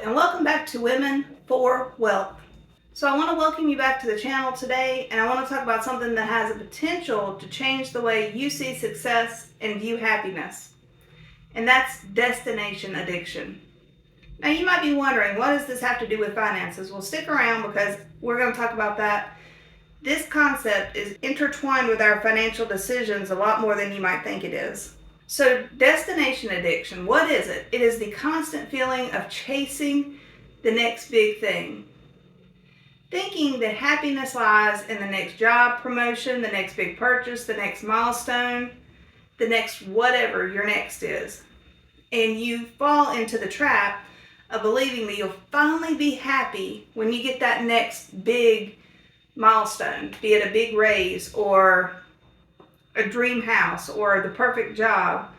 and welcome back to Women for Wealth. So I want to welcome you back to the channel today, and I want to talk about something that has a potential to change the way you see success and view happiness, and that's destination addiction. Now you might be wondering, what does this have to do with finances? Well, stick around because we're going to talk about that. This concept is intertwined with our financial decisions a lot more than you might think it is. So destination addiction, what is it? It is the constant feeling of chasing the next big thing. Thinking that happiness lies in the next job promotion, the next big purchase, the next milestone, the next whatever your next is. And you fall into the trap of believing that you'll finally be happy when you get that next big milestone, be it a big raise or a dream house or the perfect job,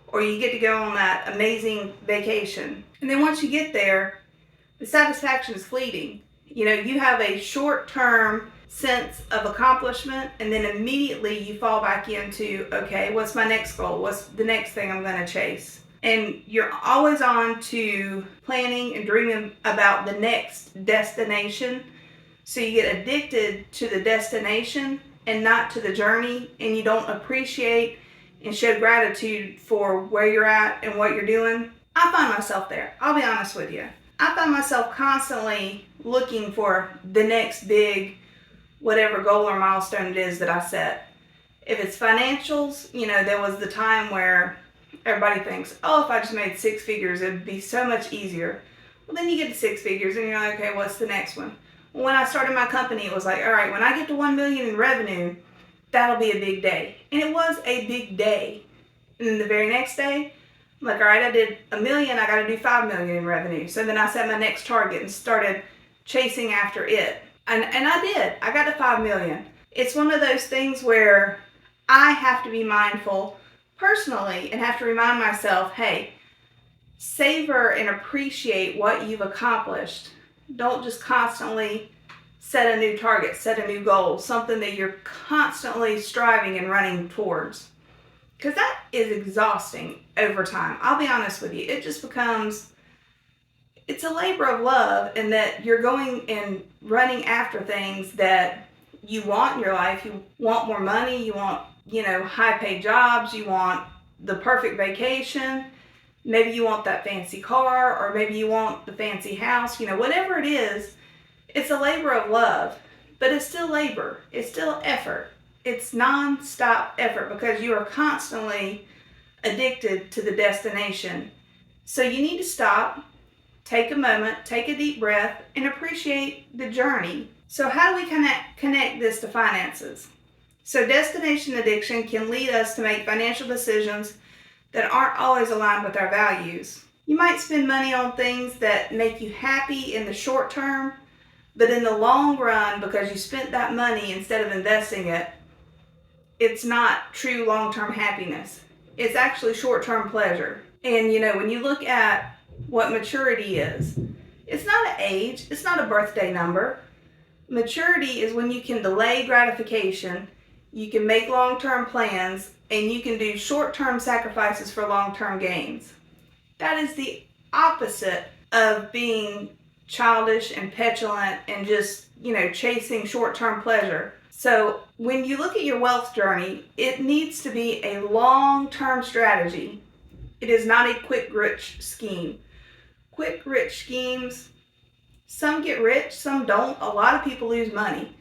or you get to go on that amazing vacation. And then once you get there, the satisfaction is fleeting. You have a short-term sense of accomplishment, and then immediately you fall back into, okay, what's my next goal? What's the next thing I'm going to chase? And you're always on to planning and dreaming about the next destination. So you get addicted to the destination and not to the journey, and you don't appreciate and show gratitude for where you're at and what you're doing. I find myself there. I'll be honest with you. I find myself constantly looking for the next big whatever goal or milestone it is that I set. If it's financials, there was the time where everybody thinks, oh, if I just made 6 figures, it'd be so much easier. Well, then you get to 6 figures and you're like, okay, what's the next one? When I started my company, it was like, all right, when I get to 1 million in revenue, that'll be a big day. And it was a big day. And then the very next day, I'm like, all right, I did 1 million, I got to do 5 million in revenue. So then I set my next target and started chasing after it. And I did. I got to 5 million. It's one of those things where I have to be mindful personally and have to remind myself, hey, savor and appreciate what you've accomplished. Don't just constantly set a new target, set a new goal, something that you're constantly striving and running towards. Because that is exhausting over time. I'll be honest with you. It just becomes, it's a labor of love, in that you're going and running after things that you want in your life. You want more money, you want, high paid jobs, you want the perfect vacation. Maybe you want that fancy car, or maybe you want the fancy house, whatever it is, it's a labor of love, but it's still labor. It's still effort. It's non-stop effort because you are constantly addicted to the destination. So you need to stop, take a moment, take a deep breath, and appreciate the journey. So how do we connect this to finances? So destination addiction can lead us to make financial decisions that aren't always aligned with our values. You might spend money on things that make you happy in the short term, but in the long run, because you spent that money instead of investing it, it's not true long-term happiness. It's actually short-term pleasure. And when you look at what maturity is, it's not an age, it's not a birthday number. Maturity is when you can delay gratification, you can make long-term plans, and you can do short-term sacrifices for long-term gains. That is the opposite of being childish and petulant and just, chasing short-term pleasure. So when you look at your wealth journey, it needs to be a long-term strategy. It is not a quick rich scheme. Quick rich schemes, some get rich, some don't. A lot of people lose money.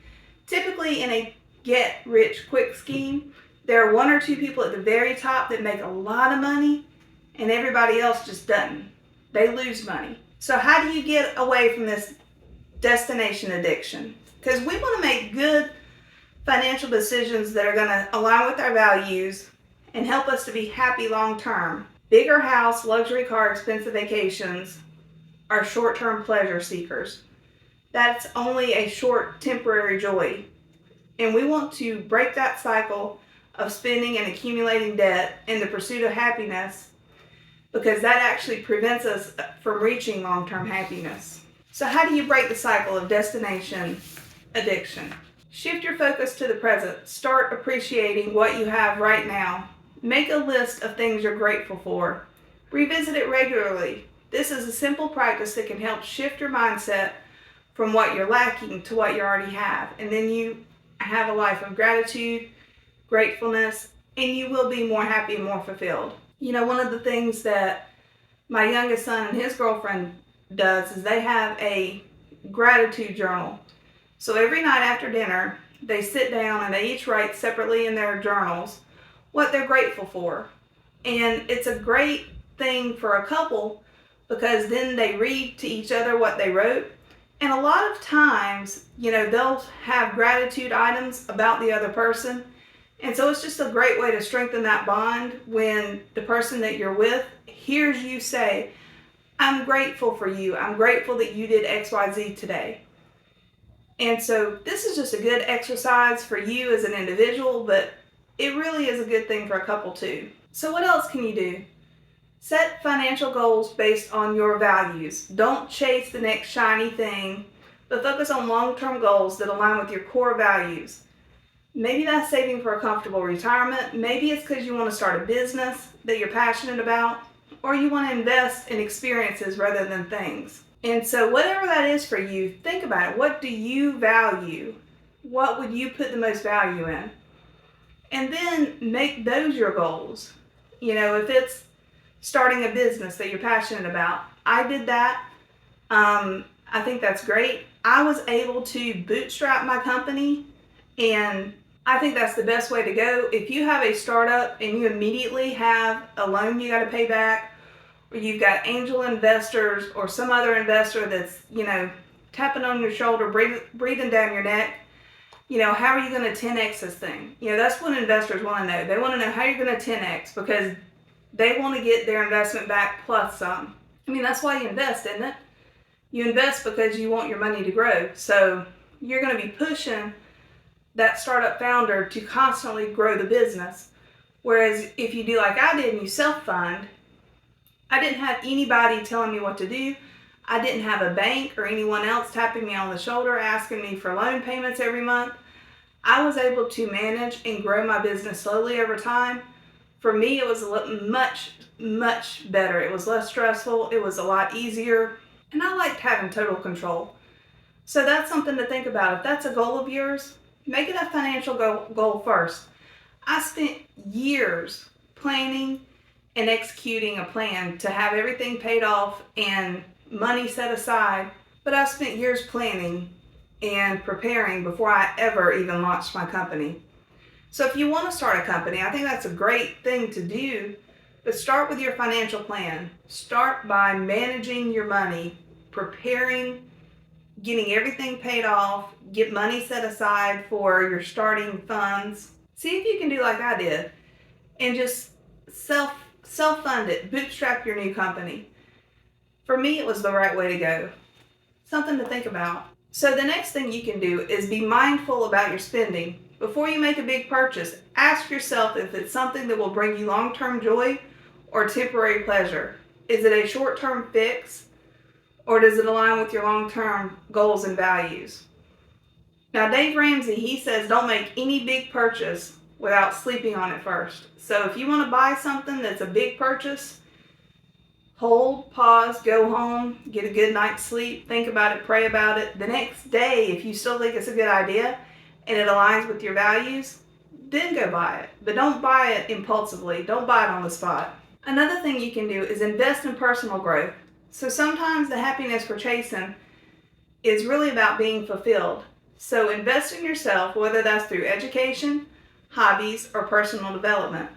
Typically in a get rich quick scheme, there are 1 or 2 people at the very top that make a lot of money, and everybody else just doesn't. They lose money. So how do you get away from this destination addiction? Because we want to make good financial decisions that are going to align with our values and help us to be happy long term. Bigger house, luxury car, expensive vacations are short-term pleasure seekers. That's only a short temporary joy. And we want to break that cycle of spending and accumulating debt in the pursuit of happiness, because that actually prevents us from reaching long-term happiness. So how do you break the cycle of destination addiction? Shift your focus to the present. Start appreciating what you have right now. Make a list of things you're grateful for. Revisit it regularly. This is a simple practice that can help shift your mindset from what you're lacking to what you already have. And then you have a life of gratitude, gratefulness, and you will be more happy and more fulfilled. You know, one of the things that my youngest son and his girlfriend does is they have a gratitude journal. So every night after dinner, they sit down and they each write separately in their journals what they're grateful for. And it's a great thing for a couple because then they read to each other what they wrote. And a lot of times, you know, they'll have gratitude items about the other person. And so it's just a great way to strengthen that bond when the person that you're with hears you say, I'm grateful for you. I'm grateful that you did XYZ today. And so this is just a good exercise for you as an individual, but it really is a good thing for a couple too. So what else can you do? Set financial goals based on your values. Don't chase the next shiny thing, but focus on long-term goals that align with your core values. Maybe that's saving for a comfortable retirement. Maybe it's because you want to start a business that you're passionate about, or you want to invest in experiences rather than things. And so whatever that is for you, think about it. What do you value? What would you put the most value in? And then make those your goals. You know, if it's starting a business that you're passionate about, I did that. I think that's great. I was able to bootstrap my company, and I think that's the best way to go. If you have a startup and you immediately have a loan you got to pay back, or you've got angel investors or some other investor that's, you know, tapping on your shoulder, breathing down your neck, you know, how are you going to 10x this thing? You know, that's what investors want to know. They want to know how you're going to 10x because they want to get their investment back plus some. I mean, that's why you invest, isn't it? You invest because you want your money to grow. So you're going to be pushing that startup founder to constantly grow the business. Whereas if you do like I did and you self-fund, I didn't have anybody telling me what to do. I didn't have a bank or anyone else tapping me on the shoulder asking me for loan payments every month. I was able to manage and grow my business slowly over time. For me, it was much better. It was less stressful. It was a lot easier. And I liked having total control. So that's something to think about. If that's a goal of yours, make it a financial goal first. I spent years planning and executing a plan to have everything paid off and money set aside. But I spent years planning and preparing before I ever even launched my company. So if you want to start a company, I think that's a great thing to do, but start with your financial plan. Start by managing your money, preparing, getting everything paid off, get money set aside for your starting funds. See if you can do like I did and just self-fund it, bootstrap your new company. For me, it was the right way to go. Something to think about. So the next thing you can do is be mindful about your spending. Before you make a big purchase, ask yourself if it's something that will bring you long-term joy or temporary pleasure. Is it a short-term fix, or does it align with your long-term goals and values? Now, Dave Ramsey, he says don't make any big purchase without sleeping on it first. So if you want to buy something that's a big purchase, hold, pause, go home, get a good night's sleep, think about it, pray about it. The next day, if you still think it's a good idea and it aligns with your values, then go buy it. But don't buy it impulsively. Don't buy it on the spot. Another thing you can do is invest in personal growth. So sometimes the happiness we're chasing is really about being fulfilled. So invest in yourself, whether that's through education, hobbies, or personal development,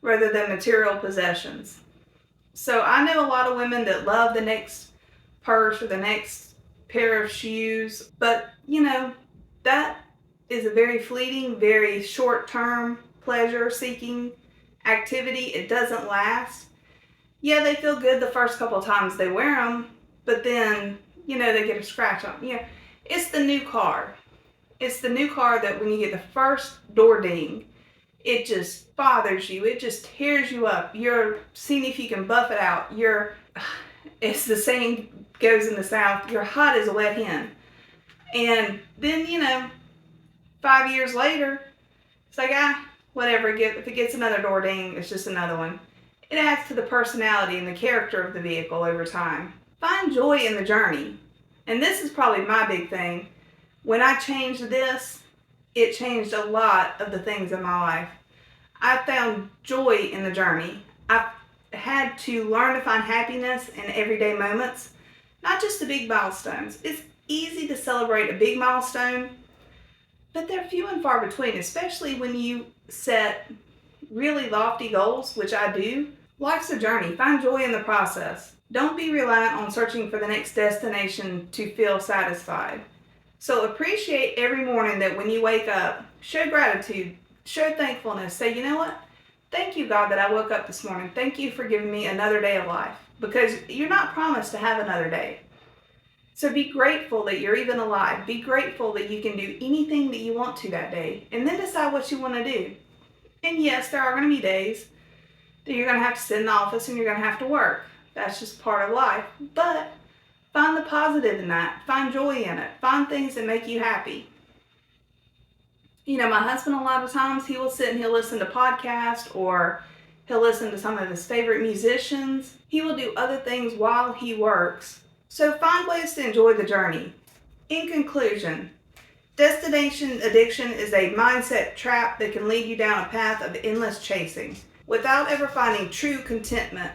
rather than material possessions. So I know a lot of women that love the next purse or the next pair of shoes, but you know, that is a very fleeting, very short-term pleasure-seeking activity. It doesn't last. Yeah, they feel good the first couple of times they wear them, but then, you know, they get a scratch on them. You know, it's the new car. It's the new car that when you get the first door ding, it just bothers you. It just tears you up. You're seeing if you can buff it out. It's the saying goes in the South, you're hot as a wet hen. And then, you know, 5 years later, it's like, whatever. If it gets another door ding, it's just another one. It adds to the personality and the character of the vehicle over time. Find joy in the journey. And this is probably my big thing. When I changed this, it changed a lot of the things in my life. I found joy in the journey. I've had to learn to find happiness in everyday moments, not just the big milestones. It's easy to celebrate a big milestone, but they're few and far between, especially when you set really lofty goals, which I do. Life's a journey. Find joy in the process. Don't be reliant on searching for the next destination to feel satisfied. So appreciate every morning that when you wake up, show gratitude, show thankfulness. Say, you know what? Thank you, God, that I woke up this morning. Thank you for giving me another day of life, because you're not promised to have another day. So be grateful that you're even alive. Be grateful that you can do anything that you want to that day, and then decide what you want to do. And yes, there are going to be days that you're going to have to sit in the office and you're going to have to work. That's just part of life. But find the positive in that. Find joy in it. Find things that make you happy. You know, my husband, a lot of times, he will sit and he'll listen to podcasts, or he'll listen to some of his favorite musicians. He will do other things while he works. So find ways to enjoy the journey. In conclusion, destination addiction is a mindset trap that can lead you down a path of endless chasing without ever finding true contentment.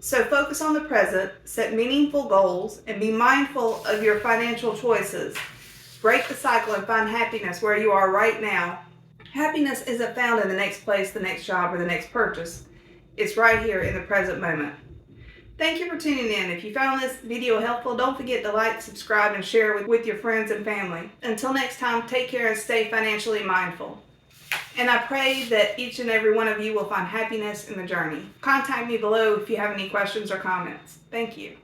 So focus on the present, set meaningful goals, and be mindful of your financial choices. Break the cycle and find happiness where you are right now. Happiness isn't found in the next place, the next job, or the next purchase. It's right here in the present moment. Thank you for tuning in. If you found this video helpful, don't forget to like, subscribe, and share with your friends and family. Until next time, take care and stay financially mindful. And I pray that each and every one of you will find happiness in the journey. Contact me below if you have any questions or comments. Thank you.